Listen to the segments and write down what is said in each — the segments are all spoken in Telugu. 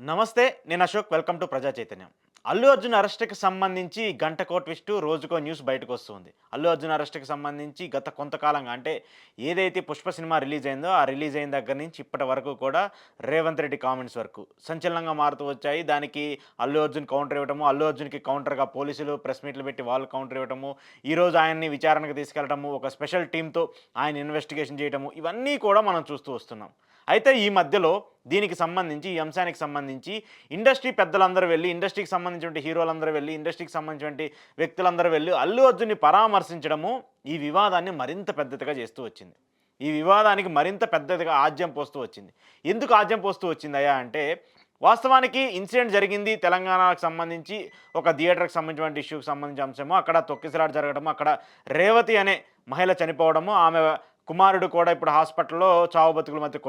నమస్తే. నేను అశోక్. వెల్కమ్ టు ప్రజా చైతన్యం. అల్లు అర్జున్ అరెస్ట్‌కి సంబంధించి గంటకో ట్విస్టు, రోజుకో న్యూస్ బయటకొస్తుంది. అల్లు అర్జున్ అరెస్ట్‌కి సంబంధించి గత కొంతకాలంగా అంటే ఏదైతే 'పుష్ప' సినిమా రిలీజ్ అయిందో, ఆ రిలీజ్ అయిన దగ్గర నుంచి ఇప్పటి వరకు కూడా రేవంత్ రెడ్డి కామెంట్స్ వరకు సంచలనంగా మారుతూ వచ్చాయి. దానికి అల్లు అర్జున్ కౌంటర్ ఇవ్వటము, అల్లు అర్జున్‌కి కౌంటర్‌గా పోలీసులు ప్రెస్ మీట్లు పెట్టి వాళ్ళు కౌంటర్ ఇవ్వటము, ఈరోజు ఆయన్ని విచారణకు తీసుకెళ్లటము, ఒక స్పెషల్ టీమ్‌తో ఆయన ఇన్వెస్టిగేషన్ చేయటము, ఇవన్నీ కూడా మనం చూస్తూ వస్తున్నాం. అయితే ఈ మధ్యలో దీనికి సంబంధించి, ఈ అంశానికి సంబంధించి ఇండస్ట్రీ పెద్దలందరూ వెళ్లి, ఇండస్ట్రీకి సంబంధించినటువంటి హీరోలందరూ వెళ్లి, ఇండస్ట్రీకి సంబంధించినటువంటి వ్యక్తులందరూ వెళ్లి అల్లు అర్జున్‌ని పరామర్శించడము ఈ వివాదాన్ని మరింత పెద్దదిగా చేస్తూ వచ్చింది. ఈ వివాదానికి మరింత పెద్దదిగా ఆజ్యం పోస్తూ వచ్చింది. ఎందుకు ఆజ్యం పోస్తూ వచ్చిందయ్యా అంటే, వాస్తవానికి ఇన్సిడెంట్ జరిగింది తెలంగాణకు సంబంధించి ఒక థియేటర్‌కి సంబంధించినటువంటి ఇష్యూకి సంబంధించిన అంశము. అక్కడ తొక్కిసలాట జరగడము, అక్కడ రేవతి అనే మహిళ చనిపోవడము, ఆమె కుమారుడు కూడా ఇప్పుడు హాస్పిటల్‌లో చావు బతుకుల మధ్య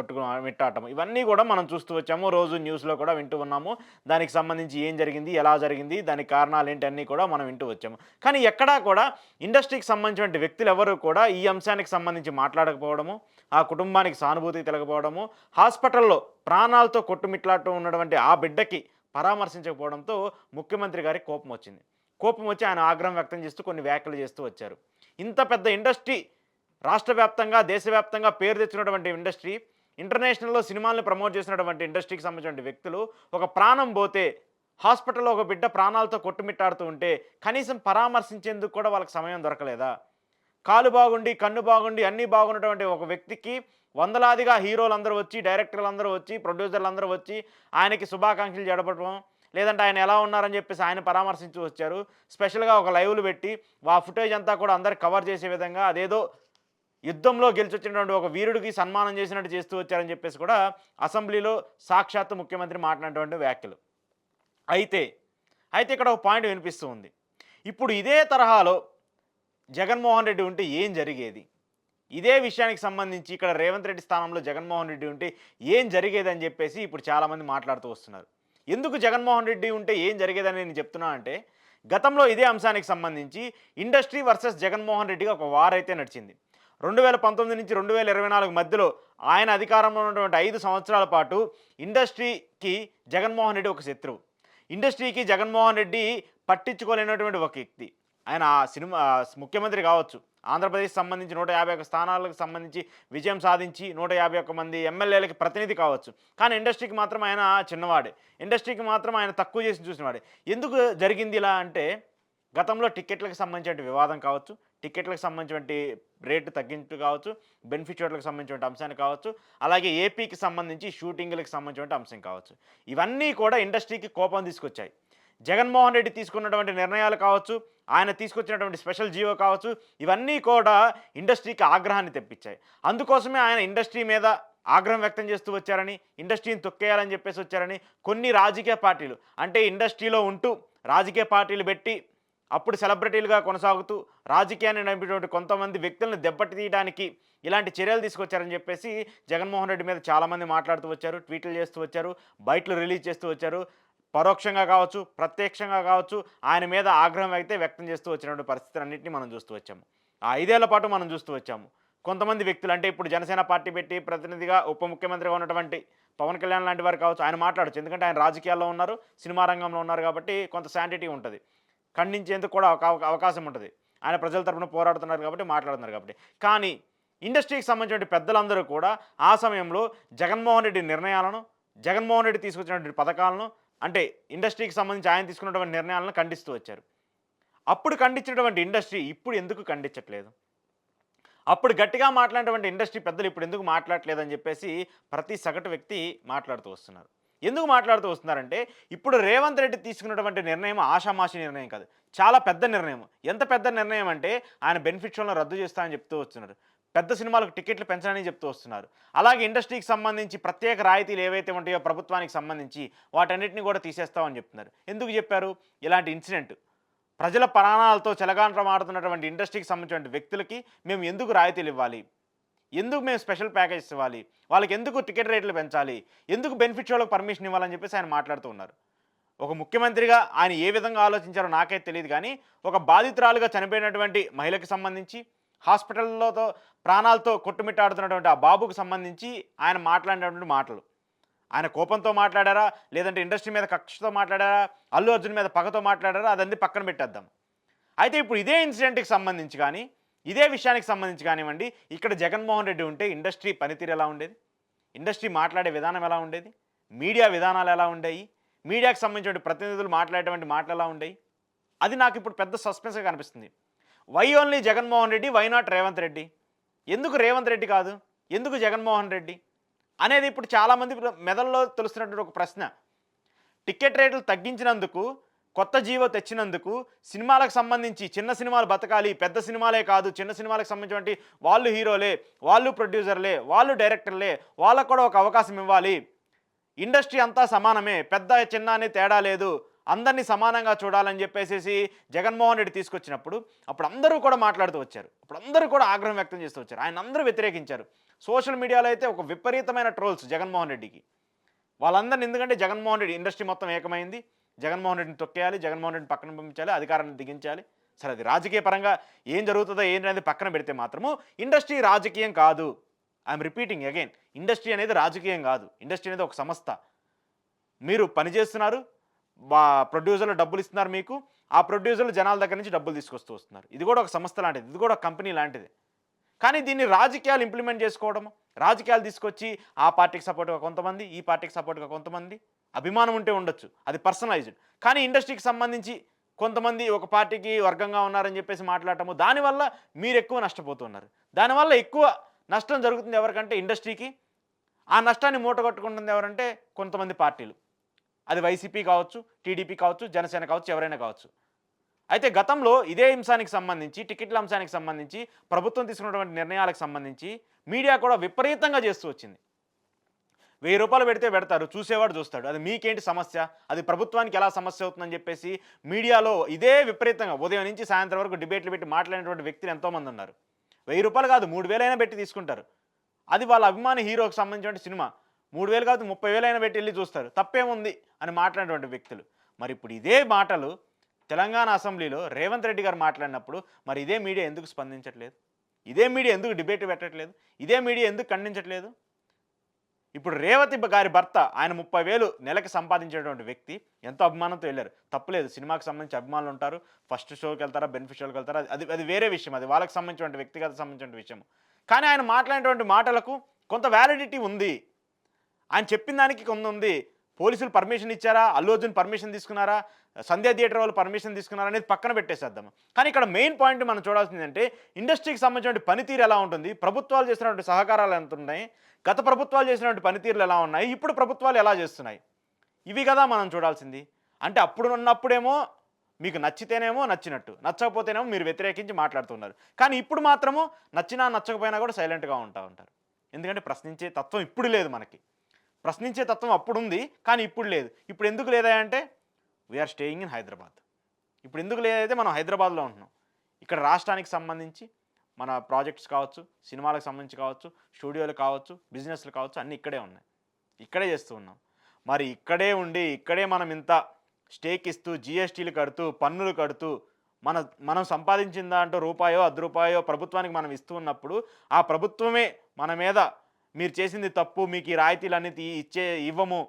మిట్టాటం. ఇవన్నీ కూడా మనం చూస్తూ వచ్చాము. రోజు న్యూస్‌లో కూడా వింటూ ఉన్నాము. దానికి సంబంధించి ఏం జరిగింది? ఎలా జరిగింది? దానికి కారణాలేంటి? అన్నీ కూడా మనం వింటూ వచ్చాము. కానీ ఎక్కడా కూడా ఇండస్ట్రీకి సంబంధించినటువంటి వ్యక్తులెవరు కూడా ఈ అంశానికి సంబంధించి మాట్లాడకపోవడము, ఆ కుటుంబానికి సానుభూతి తెలపకపోవడము, హాస్పిటల్‌లో ప్రాణాలతో కొట్టుమిట్లాడుతూ ఉన్నటువంటి ఆ బిడ్డకి పరామర్శించకపోవడంతో ముఖ్యమంత్రి గారికి కోపమొచ్చింది. కోపం వచ్చి ఆయన ఆగ్రహం వ్యక్తం చేస్తూ కొన్ని వ్యాఖ్యలు చేస్తూ వచ్చారు. ఇంత పెద్ద ఇండస్ట్రీ రాష్ట్ర వ్యాప్తంగా, దేశవ్యాప్తంగా పేరు తెచ్చినటువంటి ఇండస్ట్రీ, ఇంటర్నేషనల్‌లో సినిమాల్ని ప్రమోట్ చేసినటువంటి ఇండస్ట్రీకి సంబంధించిన వ్యక్తులు, ఒక ప్రాణం పోతే, హాస్పిటల్‌లో ఒక బిడ్డ ప్రాణాలతో కొట్టుమిట్టాడుతూ ఉంటే, కనీసం పరామర్శించేందుకు కూడా వాళ్ళకి సమయం దొరకలేదా? కాలు బాగుండి, కన్ను బాగుండి, అన్నీ బాగున్నటువంటి ఒక వ్యక్తికి వందలాదిగా హీరోలందరూ వచ్చి, డైరెక్టర్లందరూ వచ్చి, ప్రొడ్యూసర్లందరూ వచ్చి, ఆయనకి శుభాకాంక్షలు జడపడం, లేదంటే ఆయన ఎలా ఉన్నారని చెప్పేసి ఆయన పరామర్శించి వచ్చారు. స్పెషల్‌గా ఒక లైవ్‌లు పెట్టి, ఆ ఫుటేజ్ అంతా కూడా అందరికి కవర్ చేసే విధంగా అదేదో యుద్ధంలో గెలిచొచ్చినటువంటి ఒక వీరుడికి సన్మానం చేసినట్టు చేస్తూ వచ్చారని చెప్పేసి కూడా అసెంబ్లీలో సాక్షాత్తు ముఖ్యమంత్రి మాట్లాడినటువంటి వ్యాఖ్యలు. అయితే, అయితే ఇక్కడ ఒక పాయింట్ వినిపిస్తూ ఉంది. ఇప్పుడు ఇదే తరహాలో జగన్మోహన్ రెడ్డి ఉంటే ఏం జరిగేది? ఇదే విషయానికి సంబంధించి ఇక్కడ రేవంత్ రెడ్డి స్థానంలో జగన్మోహన్ రెడ్డి ఉంటే ఏం జరిగేదని చెప్పేసి ఇప్పుడు చాలామంది మాట్లాడుతూ వస్తున్నారు. ఎందుకు జగన్మోహన్ రెడ్డి ఉంటే ఏం జరిగేదని నేను చెప్తున్నా అంటే, గతంలో ఇదే అంశానికి సంబంధించి ఇండస్ట్రీ వర్సెస్ జగన్మోహన్ రెడ్డిగా ఒక వార్ అయితే నడిచింది. 2019 నుంచి 2024 మధ్యలో ఆయన అధికారంలో ఉన్నటువంటి 5 సంవత్సరాల పాటు ఇండస్ట్రీకి జగన్మోహన్ రెడ్డి ఒక శత్రువు. ఇండస్ట్రీకి జగన్మోహన్ రెడ్డి పట్టించుకోలేనటువంటి ఒక వ్యక్తి. ఆయన ఆ సినిమా ముఖ్యమంత్రి కావచ్చు. ఆంధ్రప్రదేశ్ సంబంధించి 151 స్థానాలకు సంబంధించి విజయం సాధించి 151 మంది ఎమ్మెల్యేలకి ప్రతినిధి కావచ్చు. కానీ ఇండస్ట్రీకి మాత్రం ఆయన చిన్నవాడే. ఇండస్ట్రీకి మాత్రం ఆయన తక్కువ చేసి చూసినవాడే. ఎందుకు జరిగింది ఇలా అంటే, గతంలో టికెట్లకు సంబంధించిన వివాదం కావచ్చు, టికెట్లకు సంబంధించినటువంటి రేటు తగ్గించడం కావచ్చు, బెనిఫిట్ షోట్లకు సంబంధించిన అంశాన్ని కావచ్చు, అలాగే ఏపీకి సంబంధించి షూటింగ్‌లకు సంబంధించిన అంశం కావచ్చు. ఇవన్నీ కూడా ఇండస్ట్రీకి కోపం తీసుకొచ్చాయి. జగన్మోహన్ రెడ్డి తీసుకున్నటువంటి నిర్ణయాలు కావచ్చు, ఆయన తీసుకొచ్చినటువంటి స్పెషల్ జీవో కావచ్చు, ఇవన్నీ కూడా ఇండస్ట్రీకి ఆగ్రహాన్ని తెప్పించాయి. అందుకోసమే ఆయన ఇండస్ట్రీ మీద ఆగ్రహం వ్యక్తం చేస్తూ వచ్చారని, ఇండస్ట్రీని తొక్కేయాలని చెప్పేసి వచ్చారని కొన్ని రాజకీయ పార్టీలు, అంటే ఇండస్ట్రీలో ఉంటూ రాజకీయ పార్టీలు పెట్టి అప్పుడు సెలబ్రిటీలుగా కొనసాగుతూ రాజకీయాన్ని నడిపినటువంటి కొంతమంది వ్యక్తులను దెబ్బతీయడానికి ఇలాంటి చర్యలు తీసుకొచ్చారని చెప్పేసి జగన్మోహన్ రెడ్డి మీద చాలామంది మాట్లాడుతూ వచ్చారు, ట్వీట్లు చేస్తూ వచ్చారు, బయటలు రిలీజ్ చేస్తూ వచ్చారు. పరోక్షంగా కావచ్చు, ప్రత్యక్షంగా కావచ్చు, ఆయన మీద ఆగ్రహం అయితే వ్యక్తం చేస్తూ వచ్చినటువంటి పరిస్థితులన్నింటినీ మనం చూస్తూ వచ్చాము. ఆ 5 ఏళ్ల పాటు మనం చూస్తూ వచ్చాము. కొంతమంది వ్యక్తులు, అంటే ఇప్పుడు జనసేన పార్టీ పెట్టి ప్రతినిధిగా ఉప ముఖ్యమంత్రిగా ఉన్నటువంటి పవన్ కళ్యాణ్ లాంటి వారు కావచ్చు, ఆయన మాట్లాడొచ్చు. ఎందుకంటే ఆయన రాజకీయాల్లో ఉన్నారు, సినిమా రంగంలో ఉన్నారు కాబట్టి కొంత శానిటీ ఉంటుంది. ఖండించేందుకు కూడా ఒక అవకాశం ఉంటుంది. ఆయన ప్రజల తరపున పోరాడుతున్నారు కాబట్టి, మాట్లాడుతున్నారు కాబట్టి. కానీ ఇండస్ట్రీకి సంబంధించిన పెద్దలందరూ కూడా ఆ సమయంలో జగన్మోహన్ రెడ్డి నిర్ణయాలను, జగన్మోహన్ రెడ్డి తీసుకొచ్చినటువంటి పథకాలను, అంటే ఇండస్ట్రీకి సంబంధించి ఆయన తీసుకున్నటువంటి నిర్ణయాలను ఖండిస్తూ వచ్చారు. అప్పుడు ఖండించినటువంటి ఇండస్ట్రీ ఇప్పుడు ఎందుకు ఖండించట్లేదు? అప్పుడు గట్టిగా మాట్లాడినటువంటి ఇండస్ట్రీ పెద్దలు ఇప్పుడు ఎందుకు మాట్లాడట్లేదని చెప్పేసి ప్రతి సగటు వ్యక్తి మాట్లాడుతూ వస్తున్నారు. ఎందుకు మాట్లాడుతూ వస్తున్నారంటే, ఇప్పుడు రేవంత్ రెడ్డి తీసుకున్నటువంటి నిర్ణయం ఆషామాషి నిర్ణయం కాదు. చాలా పెద్ద నిర్ణయం. ఎంత పెద్ద నిర్ణయం అంటే, ఆయన బెనిఫిట్ షోలను రద్దు చేస్తానని చెప్తూ వస్తున్నారు. పెద్ద సినిమాలకు టికెట్లు పెంచాలని చెప్తూ వస్తున్నారు. అలాగే ఇండస్ట్రీకి సంబంధించి ప్రత్యేక రాయితీలు ఏవైతే ఉంటాయో ప్రభుత్వానికి సంబంధించి వాటన్నిటిని కూడా తీసేస్తామని చెప్తున్నారు. ఎందుకు చెప్పారు? ఇలాంటి ఇన్సిడెంట్ ప్రజల ప్రాణాలతో చెలగాటమాడుతున్నటువంటి ఇండస్ట్రీకి సంబంధించిన వ్యక్తులకి మేము ఎందుకు రాయితీలు ఇవ్వాలి? ఎందుకు మేము స్పెషల్ ప్యాకేజెస్ ఇవ్వాలి? వాళ్ళకి ఎందుకు టికెట్ రేట్లు పెంచాలి? ఎందుకు బెనిఫిట్ షోలకు పర్మిషన్ ఇవ్వాలని చెప్పేసి ఆయన మాట్లాడుతూ ఉన్నారు. ఒక ముఖ్యమంత్రిగా ఆయన ఏ విధంగా ఆలోచించారో నాకైతే తెలియదు కానీ, ఒక బాధితురాలుగా చనిపోయినటువంటి మహిళకి సంబంధించి, హాస్పిటల్‌లోతో ప్రాణాలతో కొట్టుమిట్టాడుతున్నటువంటి ఆ బాబుకు సంబంధించి ఆయన మాట్లాడినటువంటి మాటలు, ఆయన కోపంతో మాట్లాడారా, లేదంటే ఇండస్ట్రీ మీద కక్షతో మాట్లాడారా, అల్లు అర్జున్ మీద పగతో మాట్లాడారా, అదన్నీ పక్కన పెట్టేద్దాం. అయితే ఇప్పుడు ఇదే ఇన్సిడెంట్‌కి సంబంధించి గానీ, ఇదే విషయానికి సంబంధించి కానివ్వండి, ఇక్కడ జగన్మోహన్ రెడ్డి ఉంటే ఇండస్ట్రీ పనితీరు ఎలా ఉండేది? ఇండస్ట్రీ మాట్లాడే విధానం ఎలా ఉండేది? మీడియా విధానాలు ఎలా ఉండేయి? మీడియాకి సంబంధించిన ప్రతినిధులు మాట్లాడేటువంటి మాటలు ఎలా ఉండేయి? అది నాకిప్పుడు పెద్ద సస్పెన్స్‌గా కనిపిస్తుంది. Why only Jaganmohan Reddy? Why not Revanth Reddy? ఎందుకు రేవంత్ రెడ్డి కాదు? ఎందుకు జగన్మోహన్ రెడ్డి? అనేది ఇప్పుడు చాలామంది మెదడులో తెలుస్తున్నటువంటి ఒక ప్రశ్న. టికెట్ రేట్లు తగ్గించినందుకు, కొత్త జీవో తెచ్చినందుకు, సినిమాలకు సంబంధించి చిన్న సినిమాలు బతకాలి, పెద్ద సినిమాలే కాదు, చిన్న సినిమాలకు సంబంధించినటువంటి వాళ్ళు హీరోలే, వాళ్ళు ప్రొడ్యూసర్లే, వాళ్ళు డైరెక్టర్లే, వాళ్ళకు కూడా ఒక అవకాశం ఇవ్వాలి. ఇండస్ట్రీ అంతా సమానమే, పెద్ద చిన్న అనే తేడా లేదు, అందరినీ సమానంగా చూడాలని చెప్పేసేసి జగన్మోహన్ రెడ్డి తీసుకొచ్చినప్పుడు అప్పుడు అందరూ కూడా మాట్లాడుతూ వచ్చారు. అప్పుడు అందరూ కూడా ఆగ్రహం వ్యక్తం చేస్తూ వచ్చారు. ఆయన అందరూ వ్యతిరేకించారు. సోషల్ మీడియాలో అయితే ఒక విపరీతమైన ట్రోల్స్ జగన్మోహన్ రెడ్డికి. వాళ్ళందరిని ఎందుకంటే జగన్మోహన్ రెడ్డి ఇండస్ట్రీ మొత్తం ఏకమైంది. జగన్మోహన్ రెడ్డిని తొక్కేయాలి, జగన్మోహన్ రెడ్డిని పక్కన పంపించాలి, అధికారాన్ని దిగించాలి. సరే అది రాజకీయ పరంగా ఏం జరుగుతుందో ఏంటనేది పక్కన పెడితే మాత్రము ఇండస్ట్రీ రాజకీయం కాదు. ఐఎమ్ రిపీటింగ్ అగైన్, ఇండస్ట్రీ అనేది రాజకీయం కాదు. ఇండస్ట్రీ అనేది ఒక సంస్థ. మీరు పని చేస్తున్నారు, ప్రొడ్యూసర్లు డబ్బులు ఇస్తున్నారు మీకు, ఆ ప్రొడ్యూసర్లు జనాల దగ్గర నుంచి డబ్బులు తీసుకొస్తూ వస్తున్నారు. ఇది కూడా ఒక సంస్థ లాంటిది, ఇది కూడా ఒక కంపెనీ లాంటిది. కానీ దీన్ని రాజకీయాలు ఇంప్లిమెంట్ చేసుకోవడము, రాజకీయాలు తీసుకొచ్చి ఆ పార్టీకి సపోర్ట్గా కొంతమంది, ఈ పార్టీకి సపోర్ట్గా కొంతమంది, అభిమానం ఉంటే ఉండొచ్చు, అది పర్సనలైజ్డ్. కానీ ఇండస్ట్రీకి సంబంధించి కొంతమంది ఒక పార్టీకి వర్గంగా ఉన్నారని చెప్పేసి మాట్లాడటము, దానివల్ల మీరు ఎక్కువ నష్టపోతున్నారు. దానివల్ల ఎక్కువ నష్టం జరుగుతుంది ఎవరికంటే ఇండస్ట్రీకి. ఆ నష్టాన్ని మూటగట్టుకుంటుంది ఎవరంటే కొంతమంది పార్టీలు. అది వైసీపీ కావచ్చు, టీడీపీ కావచ్చు, జనసేన కావచ్చు, ఎవరైనా కావచ్చు. అయితే గతంలో ఇదే అంశానికి సంబంధించి, టికెట్ల అంశానికి సంబంధించి, ప్రభుత్వం తీసుకున్నటువంటి నిర్ణయాలకు సంబంధించి మీడియా కూడా విపరీతంగా చేస్తూ వచ్చింది. ₹1000 పెడితే పెడతారు, చూసేవాడు చూస్తాడు. అది మీకేంటి సమస్య? అది ప్రభుత్వానికి ఎలా సమస్య అవుతుందని చెప్పేసి మీడియాలో ఇదే విపరీతంగా ఉదయం నుంచి సాయంత్రం వరకు డిబేట్లు పెట్టి మాట్లాడినటువంటి వ్యక్తులు ఎంతోమంది ఉన్నారు. ₹1000 కాదు, 3000 అయినా పెట్టి తీసుకుంటారు. అది వాళ్ళ అభిమాని హీరోకి సంబంధించిన సినిమా. 3000 కాదు, 30,000 అయినా పెట్టి వెళ్ళి చూస్తారు. తప్పేముంది అని మాట్లాడినటువంటి వ్యక్తులు. మరి ఇప్పుడు ఇదే మాటలు తెలంగాణ అసెంబ్లీలో రేవంత్ రెడ్డి గారు మాట్లాడినప్పుడు మరి ఇదే మీడియా ఎందుకు స్పందించట్లేదు? ఇదే మీడియా ఎందుకు డిబేట్ పెట్టట్లేదు? ఇదే మీడియా ఎందుకు ఖండించట్లేదు? ఇప్పుడు రేవతి గారి భర్త ఆయన 30,000 నెలకి సంపాదించేటువంటి వ్యక్తి ఎంతో అభిమానంతో వెళ్ళారు. తప్పులేదు, సినిమాకి సంబంధించి అభిమానులు ఉంటారు. ఫస్ట్ షోకి వెళ్తారా, బెనిఫిట్ షోకి వెళ్తారా, అది అది వేరే విషయం. అది వాళ్ళకి సంబంధించిన వ్యక్తిగత సంబంధించిన విషయం. కానీ ఆయన మాట్లాడినటువంటి మాటలకు కొంత వ్యాలిడిటీ ఉంది. ఆయన చెప్పిన దానికి కొంత ఉంది. పోలీసులు పర్మిషన్ ఇచ్చారా, అల్లు అర్జున్ పర్మిషన్ తీసుకున్నారా, సంధ్యా థియేటర్ వాళ్ళు పర్మిషన్ తీసుకున్నారా అనేది పక్కన పెట్టేసేద్దాం. కానీ ఇక్కడ మెయిన్ పాయింట్ మనం చూడాల్సింది అంటే ఇండస్ట్రీకి సంబంధించిన పనితీరు ఎలా ఉంటుంది, ప్రభుత్వాలు చేసినటువంటి సహకారాలు ఎంత ఉన్నాయి, గత ప్రభుత్వాలు చేసినటువంటి పనితీరులు ఎలా ఉన్నాయి, ఇప్పుడు ప్రభుత్వాలు ఎలా చేస్తున్నాయి, ఇవి కదా మనం చూడాల్సింది. అంటే అప్పుడు ఉన్నప్పుడేమో మీకు నచ్చితేనేమో నచ్చినట్టు, నచ్చకపోతేనేమో మీరు వ్యతిరేకించి మాట్లాడుతున్నారు. కానీ ఇప్పుడు మాత్రము నచ్చినా నచ్చకపోయినా కూడా సైలెంట్గా ఉంటారు. ఎందుకంటే ప్రశ్నించే తత్వం ఇప్పుడు లేదు మనకి. ప్రశ్నించే తత్వం అప్పుడుంది, కానీ ఇప్పుడు లేదు. ఇప్పుడు ఎందుకు లేదా అంటే వీఆర్ స్టేయింగ్ ఇన్ హైదరాబాద్. ఇప్పుడు ఎందుకు లేదైతే మనం హైదరాబాద్లో ఉంటున్నాం. ఇక్కడ రాష్ట్రానికి సంబంధించి మన ప్రాజెక్ట్స్ కావచ్చు, సినిమాలకు సంబంధించి కావచ్చు, స్టూడియోలు కావచ్చు, బిజినెస్లు కావచ్చు, అన్నీ ఇక్కడే ఉన్నాయి. ఇక్కడే చేస్తూ ఉన్నాం. మరి ఇక్కడే ఉండి ఇక్కడే మనం ఇంత స్టేక్ ఇస్తూ, జీఎస్టీలు కడుతూ, పన్నులు కడుతూ, మనం సంపాదించిన దాంట్లో రూపాయో, ₹10 ప్రభుత్వానికి మనం ఇస్తూ ఉన్నప్పుడు ఆ ప్రభుత్వమే మన మీద మీరు చేసింది తప్పు, మీకు ఈ రాయితీలన్నీ ఇవ్వము,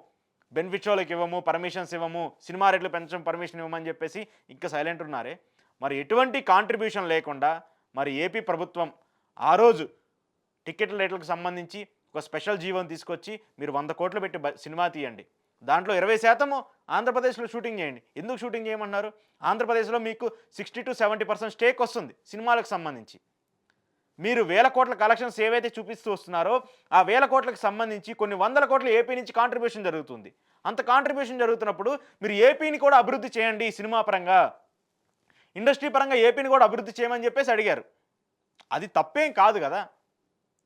బెనిఫిట్ షోలకు ఇవ్వము, పర్మిషన్స్ ఇవ్వము, సినిమా రేట్లు పెంచడం పర్మిషన్ ఇవ్వమని చెప్పేసి ఇంకా సైలెంట్ ఉన్నారే. మరి ఎటువంటి కాంట్రిబ్యూషన్ లేకుండా మరి ఏపీ ప్రభుత్వం ఆ రోజు టికెట్ల రేట్లకు సంబంధించి ఒక స్పెషల్ జీవోని తీసుకొచ్చి మీరు 100 కోట్లు పెట్టి సినిమా తీయండి, దాంట్లో 20% ఆంధ్రప్రదేశ్లో షూటింగ్ చేయండి. ఎందుకు షూటింగ్ చేయమన్నారు? ఆంధ్రప్రదేశ్లో మీకు 60 to 70% స్టేక్ వస్తుంది సినిమాలకు సంబంధించి. మీరు 1000 కోట్ల కలెక్షన్స్ ఏవైతే చూపిస్తూ వస్తున్నారో ఆ 1000 కోట్లకు సంబంధించి కొన్ని 100 కోట్ల ఏపీ నుంచి కాంట్రిబ్యూషన్ జరుగుతుంది. అంత కాంట్రిబ్యూషన్ జరుగుతున్నప్పుడు మీరు ఏపీని కూడా అభివృద్ధి చేయండి, సినిమా పరంగా, ఇండస్ట్రీ పరంగా ఏపీని కూడా అభివృద్ధి చేయమని చెప్పేసి అడిగారు. అది తప్పేం కాదు కదా.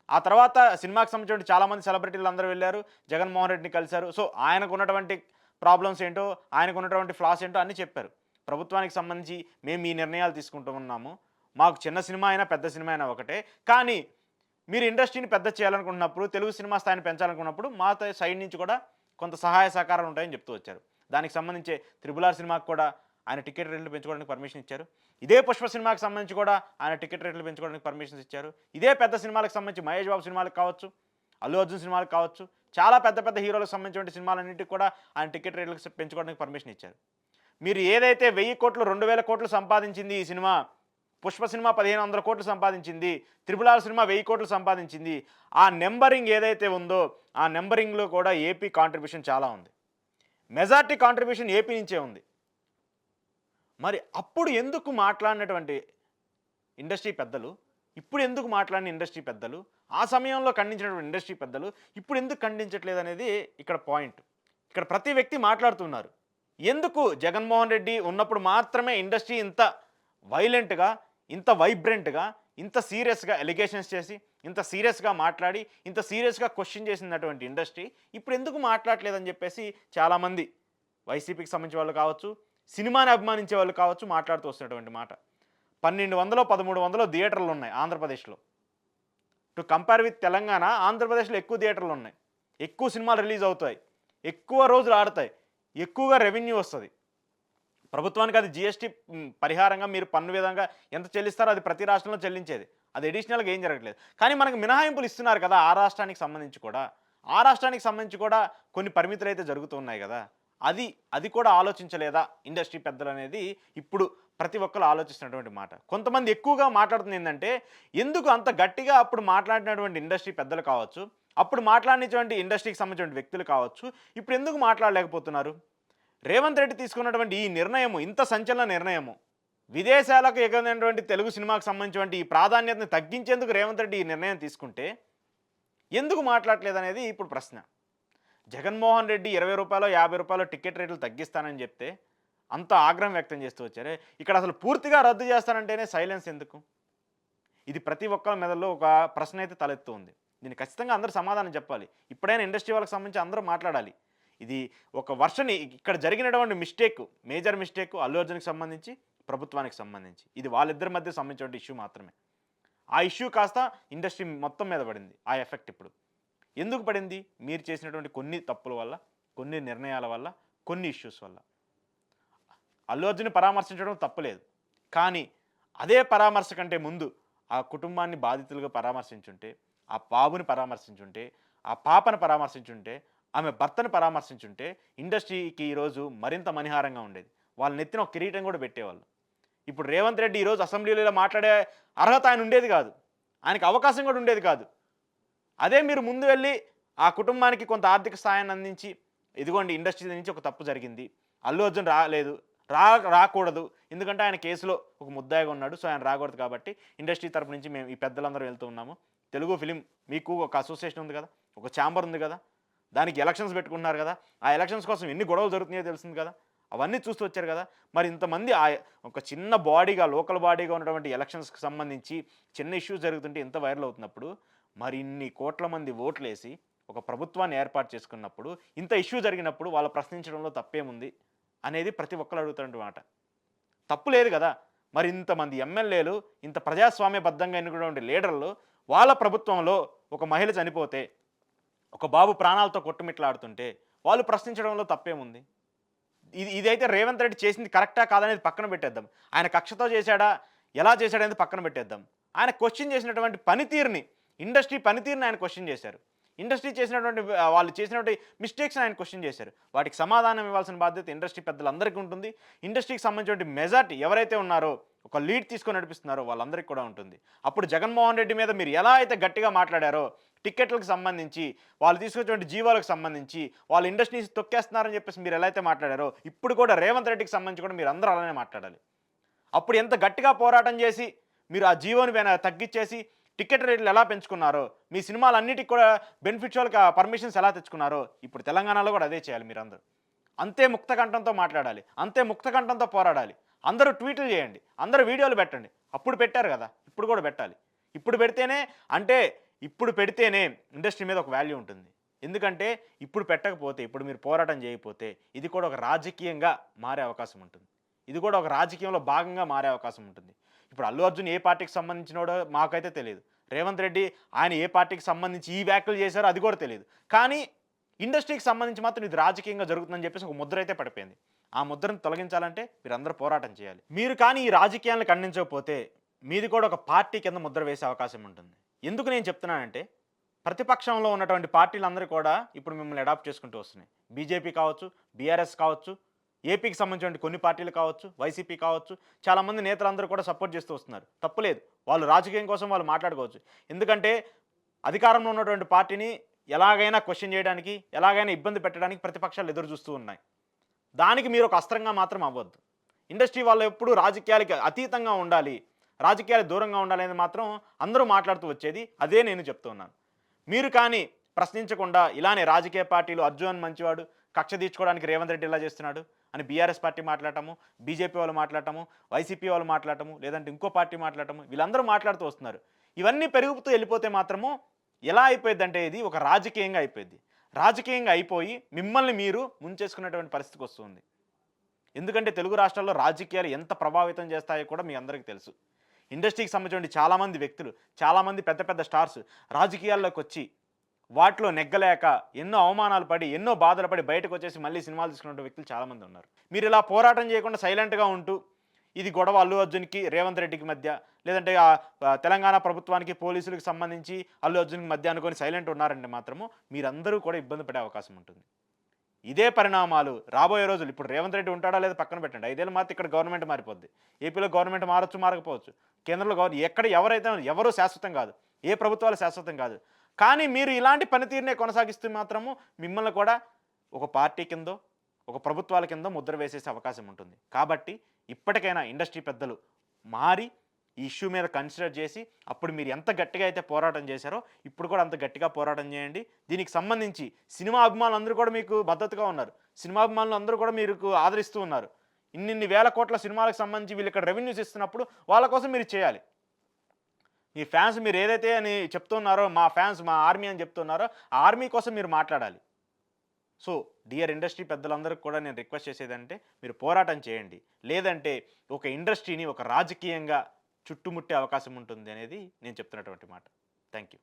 ఆ తర్వాత సినిమాకి సంబంధించిన చాలామంది సెలబ్రిటీలు అందరూ వెళ్ళారు, జగన్మోహన్ రెడ్డిని కలిశారు. సో ఆయనకు ఉన్నటువంటి ప్రాబ్లమ్స్ ఏంటో, ఆయనకు ఉన్నటువంటి ఫ్లాస్ ఏంటో అన్నీ చెప్పారు. ప్రభుత్వానికి సంబంధించి మేము ఈ నిర్ణయాలు తీసుకుంటూ ఉన్నాము, మాకు చిన్న సినిమా అయినా పెద్ద సినిమా అయినా ఒకటే, కానీ మీరు ఇండస్ట్రీని పెద్ద చేయాలనుకుంటున్నప్పుడు, తెలుగు సినిమా స్థాయిని పెంచాలనుకున్నప్పుడు మా సైడ్ నుంచి కూడా కొంత సహాయ సహకారాలు ఉంటాయని చెప్తూ వచ్చారు. దానికి సంబంధించి RRR సినిమాకి కూడా ఆయన టికెట్ రేట్లు పెంచుకోవడానికి పర్మిషన్ ఇచ్చారు. ఇదే పుష్ప సినిమాకి సంబంధించి కూడా ఆయన టికెట్ రేట్లు పెంచుకోవడానికి పర్మిషన్స్ ఇచ్చారు. ఇదే పెద్ద సినిమాలకు సంబంధించి మహేష్ బాబు సినిమాలకు కావచ్చు, అల్లు అర్జున్ సినిమాలకు కావచ్చు, చాలా పెద్ద పెద్ద హీరోలకు సంబంధించిన సినిమాలన్నింటికి కూడా ఆయన టికెట్ రేట్లకు పెంచుకోవడానికి పర్మిషన్ ఇచ్చారు. మీరు ఏదైతే 1000 కోట్లు 2000 కోట్లు సంపాదించింది ఈ సినిమా, పుష్ప సినిమా 1500 కోట్లు సంపాదించింది, త్రిబుల్ ఆర్ సినిమా 1000 కోట్లు సంపాదించింది, ఆ నెంబరింగ్ ఏదైతే ఉందో ఆ నెంబరింగ్లో కూడా ఏపీ కాంట్రిబ్యూషన్ చాలా ఉంది. మెజారిటీ కాంట్రిబ్యూషన్ ఏపీ నుంచే ఉంది. మరి అప్పుడు ఎందుకు మాట్లాడినటువంటి ఇండస్ట్రీ పెద్దలు, ఇప్పుడు ఎందుకు మాట్లాడిన ఇండస్ట్రీ పెద్దలు, ఆ సమయంలో ఖండించినటువంటి ఇండస్ట్రీ పెద్దలు ఇప్పుడు ఎందుకు ఖండించట్లేదు అనేది ఇక్కడ పాయింట్. ఇక్కడ ప్రతి వ్యక్తి మాట్లాడుతున్నారు. ఎందుకు జగన్మోహన్ రెడ్డి ఉన్నప్పుడు మాత్రమే ఇండస్ట్రీ ఇంత వైలెంట్గా, ఇంత వైబ్రెంట్గా, ఇంత సీరియస్గా ఎలిగేషన్స్ చేసి, ఇంత సీరియస్గా మాట్లాడి, ఇంత సీరియస్గా క్వశ్చన్ చేసినటువంటి ఇండస్ట్రీ ఇప్పుడు ఎందుకు మాట్లాడలేదని చెప్పేసి చాలామంది వైసీపీకి సంబంధించిన వాళ్ళు కావచ్చు, సినిమాని అభిమానించే వాళ్ళు కావచ్చు మాట్లాడుతూ వస్తున్నటువంటి మాట. 1200 1300 థియేటర్లు ఉన్నాయి ఆంధ్రప్రదేశ్లో. టు కంపేర్ విత్ తెలంగాణ, ఆంధ్రప్రదేశ్లో ఎక్కువ థియేటర్లు ఉన్నాయి, ఎక్కువ సినిమాలు రిలీజ్ అవుతాయి, ఎక్కువ రోజులు ఆడతాయి, ఎక్కువగా రెవెన్యూ వస్తుంది ప్రభుత్వానికి. అది జిఎస్టీ పరిహారంగా మీరు పన్ను విధంగా ఎంత చెల్లిస్తారో అది ప్రతి రాష్ట్రంలో చెల్లించేది, అది అడిషనల్గా ఏం జరగట్లేదు. కానీ మనకు మినహాయింపులు ఇస్తున్నారు కదా ఆ రాష్ట్రానికి సంబంధించి కూడా, ఆ రాష్ట్రానికి సంబంధించి కూడా కొన్ని పరిమితులు అయితే జరుగుతున్నాయి కదా. అది కూడా ఆలోచించలేదా ఇండస్ట్రీ పెద్దలు అనేది ఇప్పుడు ప్రతి ఒక్కరు ఆలోచిస్తున్నటువంటి మాట. కొంతమంది ఎక్కువగా మాట్లాడుతుంది ఏంటంటే, ఎందుకు అంత గట్టిగా అప్పుడు మాట్లాడినటువంటి ఇండస్ట్రీ పెద్దలు కావచ్చు, అప్పుడు మాట్లాడినటువంటి ఇండస్ట్రీకి సంబంధించిన వ్యక్తులు కావచ్చు, ఇప్పుడు ఎందుకు మాట్లాడలేకపోతున్నారు? రేవంత్ రెడ్డి తీసుకున్నటువంటి ఈ నిర్ణయము, ఇంత సంచలన నిర్ణయము, విదేశాలకు ఎగనటువంటి తెలుగు సినిమాకు సంబంధించినటువంటి ఈ ప్రాధాన్యతను తగ్గించేందుకు రేవంత్ రెడ్డి ఈ నిర్ణయం తీసుకుంటే ఎందుకు మాట్లాడలేదు అనేది ఇప్పుడు ప్రశ్న. జగన్మోహన్ రెడ్డి 20 రూపాయలు 50 రూపాయలు టికెట్ రేట్లు తగ్గిస్తానని చెప్తే అంత ఆగ్రహం వ్యక్తం చేస్తూ వచ్చారే, ఇక్కడ అసలు పూర్తిగా రద్దు చేస్తానంటేనే సైలెన్స్ ఎందుకు? ఇది ప్రతి ఒక్కరి మెదడులో ఒక ప్రశ్న అయితే తలెత్తు ఉంది. దీన్ని ఖచ్చితంగా అందరూ సమాధానం చెప్పాలి. ఇప్పుడైనా ఇండస్ట్రీ వాళ్ళకి సంబంధించి అందరూ మాట్లాడాలి. ఇది ఒక వర్షని ఇక్కడ జరిగినటువంటి మిస్టేక్, మేజర్ మిస్టేక్ అల్లు అర్జున్కి సంబంధించి, ప్రభుత్వానికి సంబంధించి. ఇది వాళ్ళిద్దరి మధ్య సంబంధించిన ఇష్యూ మాత్రమే. ఆ ఇష్యూ కాస్త ఇండస్ట్రీ మొత్తం మీద పడింది ఆ ఎఫెక్ట్. ఇప్పుడు ఎందుకు పడింది? మీరు చేసినటువంటి కొన్ని తప్పుల వల్ల, కొన్ని నిర్ణయాల వల్ల, కొన్ని ఇష్యూస్ వల్ల. అల్లు అర్జున్ని పరామర్శించడం తప్పులేదు, కానీ అదే పరామర్శ కంటే ముందు ఆ కుటుంబాన్ని బాధితులుగా పరామర్శించుంటే, ఆ బాబుని పరామర్శించుంటే, ఆ పాపను పరామర్శించుంటే, ఆమె భర్తను పరామర్శించుంటే ఇండస్ట్రీకి ఈరోజు మరింత మణిహారంగా ఉండేది. వాళ్ళ నెత్తిన ఒక కిరీటం కూడా పెట్టేవాళ్ళు. ఇప్పుడు రేవంత్ రెడ్డి ఈరోజు అసెంబ్లీలో ఇలా మాట్లాడే అర్హత ఆయన ఉండేది కాదు, ఆయనకు అవకాశం కూడా ఉండేది కాదు. అదే మీరు ముందు వెళ్ళి ఆ కుటుంబానికి కొంత ఆర్థిక సాయాన్ని అందించి, ఇదిగోండి ఇండస్ట్రీ నుంచి ఒక తప్పు జరిగింది, అల్లు అర్జున్ రాలేదు, రాకూడదు, ఎందుకంటే ఆయన కేసులో ఒక ముద్దాయిగా ఉన్నాడు, సో ఆయన రాకూడదు, కాబట్టి ఇండస్ట్రీ తరపు నుంచి మేము ఈ పెద్దలందరూ వెళ్తూ ఉన్నాము. తెలుగు ఫిలిం మీకు ఒక అసోసియేషన్ ఉంది కదా, ఒక ఛాంబర్ ఉంది కదా, దానికి ఎలక్షన్స్ పెట్టుకున్నారు కదా, ఆ ఎలక్షన్స్ కోసం ఎన్ని గొడవలు జరుగుతున్నాయో తెలిసింది కదా, అవన్నీ చూస్తూ వచ్చారు కదా. మరి ఇంతమంది ఒక చిన్న బాడీగా, లోకల్ బాడీగా ఉన్నటువంటి ఎలక్షన్స్కి సంబంధించి చిన్న ఇష్యూస్ జరుగుతుంటే ఎంత వైరల్ అవుతున్నప్పుడు, మరి ఇన్ని కోట్ల మంది ఓట్లేసి ఒక ప్రభుత్వాన్ని ఏర్పాటు చేసుకున్నప్పుడు, ఇంత ఇష్యూ జరిగినప్పుడు వాళ్ళు ప్రశ్నించడంలో తప్పేముంది అనేది ప్రతి ఒక్కరు అడుగుతున్న మాట. తప్పు లేదు కదా. మరి ఇంతమంది ఎమ్మెల్యేలు, ఇంత ప్రజాస్వామ్యబద్ధంగా ఎన్నుకున్నటువంటి లీడర్లు, వాళ్ళ ప్రభుత్వంలో ఒక మహిళ చనిపోతే, ఒక బాబు ప్రాణాలతో కొట్టుమిట్లాడుతుంటే వాళ్ళు ప్రశ్నించడంలో తప్పేముంది? ఇదైతే రేవంత్ రెడ్డి చేసింది కరెక్టా కాదనేది పక్కన పెట్టేద్దాం. ఆయన కక్షతో చేశాడా, ఎలా చేశాడనేది పక్కన పెట్టేద్దాం. ఆయన క్వశ్చన్ చేసినటువంటి పనితీరుని, ఇండస్ట్రీ పనితీరుని ఆయన క్వశ్చన్ చేశారు. ఇండస్ట్రీ చేసినటువంటి వాళ్ళు చేసినటువంటి మిస్టేక్స్ని ఆయన క్వశ్చన్ చేశారు. వాటికి సమాధానం ఇవ్వాల్సిన బాధ్యత ఇండస్ట్రీ పెద్దలందరికీ ఉంటుంది. ఇండస్ట్రీకి సంబంధించినటువంటి మెజార్టీ ఎవరైతే ఉన్నారో, ఒక లీడ్ తీసుకొని నడిపిస్తున్నారో వాళ్ళందరికీ కూడా ఉంటుంది. అప్పుడు జగన్మోహన్ రెడ్డి మీద మీరు ఎలా అయితే గట్టిగా మాట్లాడారో, టిక్కెట్లకు సంబంధించి, వాళ్ళు తీసుకొచ్చినటువంటి జీవాలకు సంబంధించి, వాళ్ళు ఇండస్ట్రీస్ తొక్కేస్తున్నారని చెప్పేసి మీరు ఎలా అయితే మాట్లాడారో, ఇప్పుడు కూడా రేవంత్ రెడ్డికి సంబంధించి కూడా మీరు అందరూ అలానే మాట్లాడాలి. అప్పుడు ఎంత గట్టిగా పోరాటం చేసి మీరు ఆ జీవోని తగ్గించేసి టికెట్ రేట్లు ఎలా పెంచుకున్నారో, మీ సినిమాలన్నిటికీ కూడా బెనిఫిషియల్గా పర్మిషన్స్ ఎలా తెచ్చుకున్నారో, ఇప్పుడు తెలంగాణలో కూడా అదే చేయాలి. మీరందరూ అంతే ముక్తకంఠంతో మాట్లాడాలి, అంతే ముక్తకంఠంతో పోరాడాలి. అందరూ ట్వీట్లు చేయండి, అందరూ వీడియోలు పెట్టండి. అప్పుడు పెట్టారు కదా, ఇప్పుడు కూడా పెట్టాలి. ఇప్పుడు పెడితేనే ఇండస్ట్రీ మీద ఒక వాల్యూ ఉంటుంది. ఎందుకంటే ఇప్పుడు పెట్టకపోతే, ఇప్పుడు మీరు పోరాటం చేయకపోతే ఇది కూడా ఒక రాజకీయంగా మారే అవకాశం ఉంటుంది. ఇది కూడా ఒక రాజకీయంలో భాగంగా మారే అవకాశం ఉంటుంది. ఇప్పుడు అల్లు అర్జున్ ఏ పార్టీకి సంబంధించినోడో మాకైతే తెలియదు, రేవంత్ రెడ్డి ఆయన ఏ పార్టీకి సంబంధించి ఈ వ్యాఖ్యలు చేశారో అది కూడా తెలియదు. కానీ ఇండస్ట్రీకి సంబంధించి మాత్రం ఇది రాజకీయంగా జరుగుతుందని చెప్పేసి ఒక ముద్ర అయితే పడిపోయింది. ఆ ముద్రను తొలగించాలంటే మీరందరూ పోరాటం చేయాలి. మీరు కానీ ఈ రాజకీయాలను ఖండించకపోతే మీది కూడా ఒక పార్టీ కింద ముద్ర వేసే అవకాశం ఉంటుంది. ఎందుకు నేను చెప్తున్నానంటే, ప్రతిపక్షంలో ఉన్నటువంటి పార్టీలందరూ కూడా ఇప్పుడు మిమ్మల్ని అడాప్ట్ చేసుకుంటూ వస్తున్నాయి. బీజేపీ కావచ్చు, బీఆర్ఎస్ కావచ్చు, ఏపీకి సంబంధించినటువంటి కొన్ని పార్టీలు కావచ్చు, వైసీపీ కావచ్చు, చాలామంది నేతలందరూ కూడా సపోర్ట్ చేస్తూ వస్తున్నారు. తప్పులేదు. వాళ్ళు రాజకీయం కోసం వాళ్ళు మాట్లాడుకోవచ్చు. ఎందుకంటే అధికారంలో ఉన్నటువంటి పార్టీని ఎలాగైనా క్వెషన్ చేయడానికి, ఎలాగైనా ఇబ్బంది పెట్టడానికి ప్రతిపక్షాలు ఎదురు చూస్తూ ఉన్నాయి. దానికి మీరు ఒక అస్త్రంగా మాత్రం అవ్వద్దు. ఇండస్ట్రీ వాళ్ళు ఎప్పుడు రాజకీయాలకి అతీతంగా ఉండాలి, రాజకీయాలకు దూరంగా ఉండాలి అనేది మాత్రం అందరూ మాట్లాడుతూ వచ్చేది. అదే నేను చెప్తున్నాను. మీరు కానీ ప్రశ్నించకుండా ఇలానే రాజకీయ పార్టీలు అర్జున్ మంచివాడు, కక్ష తీర్చుకోవడానికి రేవంత్ రెడ్డి ఇలా చేస్తున్నాడు అని బీఆర్ఎస్ పార్టీ మాట్లాడటము, బీజేపీ వాళ్ళు మాట్లాడటము, వైసీపీ వాళ్ళు మాట్లాడటము, లేదంటే ఇంకో పార్టీ మాట్లాడటము, వీళ్ళందరూ మాట్లాడుతూ వస్తున్నారు. ఇవన్నీ పెరుగుతూ వెళ్ళిపోతే మాత్రము ఎలా అయిపోయిందంటే ఇది ఒక రాజకీయంగా అయిపోయింది. రాజకీయంగా అయిపోయి మిమ్మల్ని మీరు ముంచేసుకున్నటువంటి పరిస్థితికి వస్తుంది. ఎందుకంటే తెలుగు రాష్ట్రాల్లో రాజకీయాలు ఎంత ప్రభావితం చేస్తాయో కూడా మీ అందరికీ తెలుసు. ఇండస్ట్రీకి సంబంధించిన చాలామంది వ్యక్తులు, చాలామంది పెద్ద పెద్ద స్టార్స్ రాజకీయాల్లోకి వచ్చి వాటిలో నెగ్గలేక ఎన్నో అవమానాలు పడి, ఎన్నో బాధలు పడి బయటకు వచ్చేసి మళ్ళీ సినిమాలు తీసుకున్న వ్యక్తులు చాలామంది ఉన్నారు. మీరు ఇలా పోరాటం చేయకుండా సైలెంట్గా ఉంటూ ఇది గొడవ అల్లు అర్జున్కి రేవంత్ రెడ్డికి మధ్య, లేదంటే తెలంగాణ ప్రభుత్వానికి పోలీసులకు సంబంధించి అల్లు అర్జున్కి మధ్య అనుకొని సైలెంట్ ఉన్నారంటే మాత్రము మీరందరూ కూడా ఇబ్బంది పడే అవకాశం ఉంటుంది. ఇదే పరిణామాలు రాబోయే రోజులు, ఇప్పుడు రేవంత్ రెడ్డి ఉంటాడా లేదా పక్కన పెట్టండి, 5 ఏళ్ళు మాత్రం ఇక్కడ గవర్నమెంట్ మారిపోద్ది. ఏపీలో గవర్నమెంట్ మారచ్చు, మారకపోవచ్చు. కేంద్రంలో ఎక్కడ ఎవరైతే ఎవరూ శాశ్వతం కాదు, ఏ ప్రభుత్వాలు శాశ్వతం కాదు. కానీ మీరు ఇలాంటి పనితీరునే కొనసాగిస్తూ మాత్రము మిమ్మల్ని కూడా ఒక పార్టీ కిందో, ఒక ప్రభుత్వాల కింద ముద్ర వేసేసే అవకాశం ఉంటుంది. కాబట్టి ఇప్పటికైనా ఇండస్ట్రీ పెద్దలు మారి ఈ ఇష్యూ మీద కన్సిడర్ చేసి, అప్పుడు మీరు ఎంత గట్టిగా అయితే పోరాటం చేశారో ఇప్పుడు కూడా అంత గట్టిగా పోరాటం చేయండి. దీనికి సంబంధించి సినిమా అభిమానులు అందరూ కూడా మీకు మద్దతుగా ఉన్నారు. సినిమా అభిమానులు అందరూ కూడా మీకు ఆదరిస్తూ ఉన్నారు. ఇన్నిన్ని వేల కోట్ల సినిమాలకు సంబంధించి వీళ్ళు ఇక్కడ రెవెన్యూస్ ఇస్తున్నప్పుడు వాళ్ళ కోసం మీరు చేయాలి. మీ ఫ్యాన్స్ మీరు ఏదైతే అని చెప్తున్నారో, మా ఫ్యాన్స్ మా ఆర్మీ అని చెప్తున్నారో ఆ ఆర్మీ కోసం మీరు మాట్లాడాలి. సో డియర్ ఇండస్ట్రీ పెద్దలందరికీ కూడా నేను రిక్వెస్ట్ చేసేదంటే మీరు పోరాటం చేయండి. లేదంటే ఒక ఇండస్ట్రీని ఒక రాజకీయంగా చుట్టుముట్టే అవకాశం ఉంటుంది అనేది నేను చెప్తున్నటువంటి మాట. Thank you.